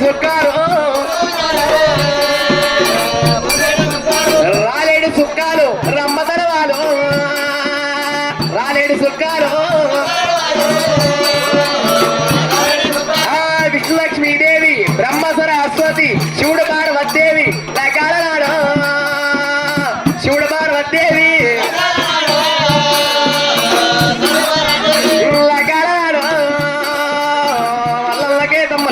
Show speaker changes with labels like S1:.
S1: సుక్కాలు రాలేడు సుక్కాలు రమ్మదరవాలు రాలేడు సుక్కాలు విష్ణులక్ష్మీదేవి బ్రహ్మ సరస్వతి శివుడు పార్వతీదేవి లకాలనాడు శివుడు పార్వతీదేవి లకాలనాడు వల్లకే తమ్మ